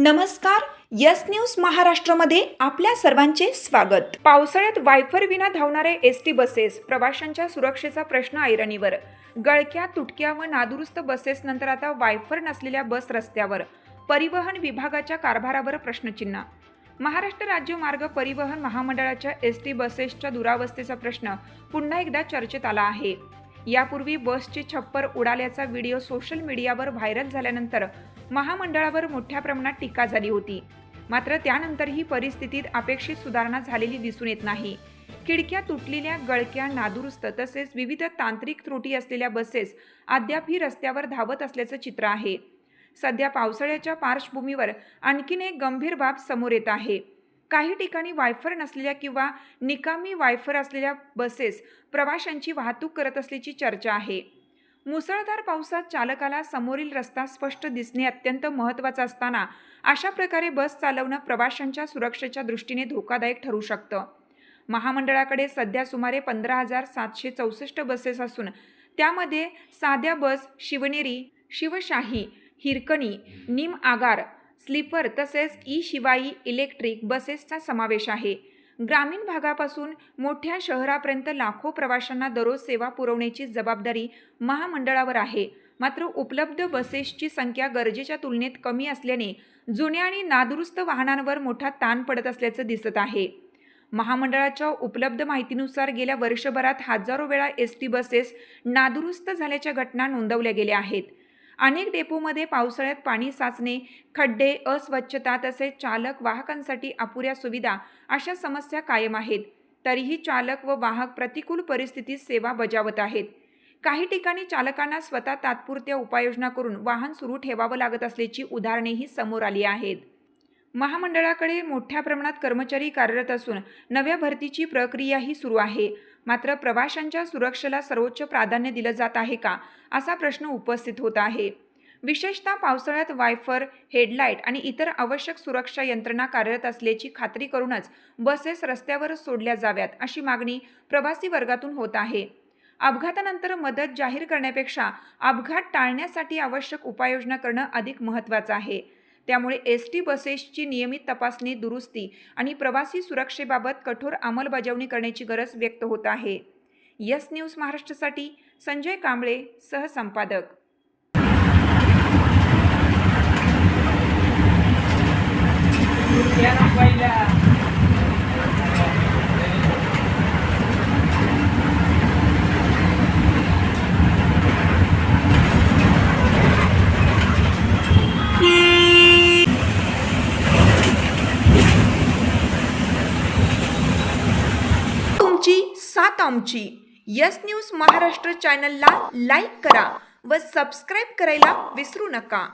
नमस्कार. Yes news महाराष्ट्रामध्ये आपल्या सर्वांचे स्वागत. पावसाळ्यात वायफर विना धावणारे एसटी बसेस, प्रवाशांच्या सुरक्षेचा प्रश्न ऐरणीवर. गळक्या, तुटक्या व नादुरुस्त बसेस नंतर आता वायफर नसलेल्या बस रस्त्यावर. परिवहन विभागाच्या कारभारावर प्रश्नचिन्ह. महाराष्ट्र राज्य मार्ग परिवहन महामंडळाच्या एसटी बसेसच्या दुरावस्थेचा प्रश्न पुन्हा एकदा चर्चेत आला आहे. यापूर्वी बसचे छप्पर उडाल्याचा व्हिडिओ सोशल मीडियावर व्हायरल झाल्यानंतर महामंडळावर मोठ्या प्रमाणात टीका झाली होती. मात्र त्यानंतरही परिस्थितीत अपेक्षित सुधारणा झालेली दिसून येत नाही. खिडक्या तुटलेल्या, गळक्या, नादुरुस्त तसेच विविध तांत्रिक त्रुटी असलेल्या बसेस अद्यापही रस्त्यावर धावत असल्याचं चित्र आहे. सध्या पावसाळ्याच्या पार्श्वभूमीवर आणखीन एक गंभीर बाब समोर येत आहे. काही ठिकाणी वायफर नसलेल्या किंवा निकामी वायफर असलेल्या बसेस प्रवाशांची वाहतूक करत असल्याची चर्चा आहे. मुसळधार पावसात चालकाला समोरील रस्ता स्पष्ट दिसणे अत्यंत महत्त्वाचं असताना अशा प्रकारे बस चालवणं प्रवाशांच्या सुरक्षेच्या दृष्टीने धोकादायक ठरू शकतं. महामंडळाकडे सध्या सुमारे 15,764 बसेस असून त्यामध्ये साध्या बस, शिवनेरी, शिवशाही, हिरकणी, निम आगार, स्लीपर तसेच शिवाई इलेक्ट्रिक बसेसचा समावेश आहे. ग्रामीण भागापासून मोठ्या शहरापर्यंत लाखो प्रवाशांना दररोज सेवा पुरवण्याची जबाबदारी महामंडळावर आहे. मात्र उपलब्ध बसेसची संख्या गरजेच्या तुलनेत कमी असल्याने जुन्या आणि नादुरुस्त वाहनांवर मोठा ताण पडत असल्याचं दिसत आहे. महामंडळाच्या उपलब्ध माहितीनुसार गेल्या वर्षभरात हजारो वेळा एसटी बसेस नादुरुस्त झाल्याच्या घटना नोंदवल्या गेल्या आहेत. अनेक डेपोमध्ये पावसाळ्यात पाणी साचणे, खड्डे, अस्वच्छता तसेच चालक वाहकांसाठी अपुऱ्या सुविधा अशा समस्या कायम आहेत. तरीही चालक व वाहक प्रतिकूल परिस्थितीत सेवा बजावत आहेत. काही ठिकाणी चालकांना स्वतः तात्पुरत्या उपाययोजना करून वाहन सुरू ठेवावं लागत असल्याची उदाहरणेही समोर आली आहेत. महामंडळाकडे मोठ्या प्रमाणात कर्मचारी कार्यरत असून नव्या भरतीची प्रक्रियाही सुरू आहे. मात्र प्रवाशांच्या सुरक्षेला सर्वोच्च प्राधान्य दिलं जात आहे का, असा प्रश्न उपस्थित होत आहे. विशेषतः पावसाळ्यात वायफर, हेडलाईट आणि इतर आवश्यक सुरक्षा यंत्रणा कार्यरत असल्याची खात्री करूनच बसेस रस्त्यावर सोडल्या जाव्यात, अशी मागणी प्रवासी वर्गातून होत आहे. अपघातानंतर मदत जाहीर करण्यापेक्षा अपघात टाळण्यासाठी आवश्यक उपाययोजना करणं अधिक महत्त्वाचं आहे. त्यामुळे एसटी बसेसची नियमित तपासणी, दुरुस्ती आणि प्रवासी सुरक्षेबाबत कठोर अंमलबजावणी करण्याची गरज व्यक्त होत आहे. यस न्यूज महाराष्ट्रासाठी संजय कांबळे, सहसंपादक. साथ आमची. यस न्यूज महाराष्ट्र चॅनलला लाईक करा व सबस्क्राईब करायला विसरू नका.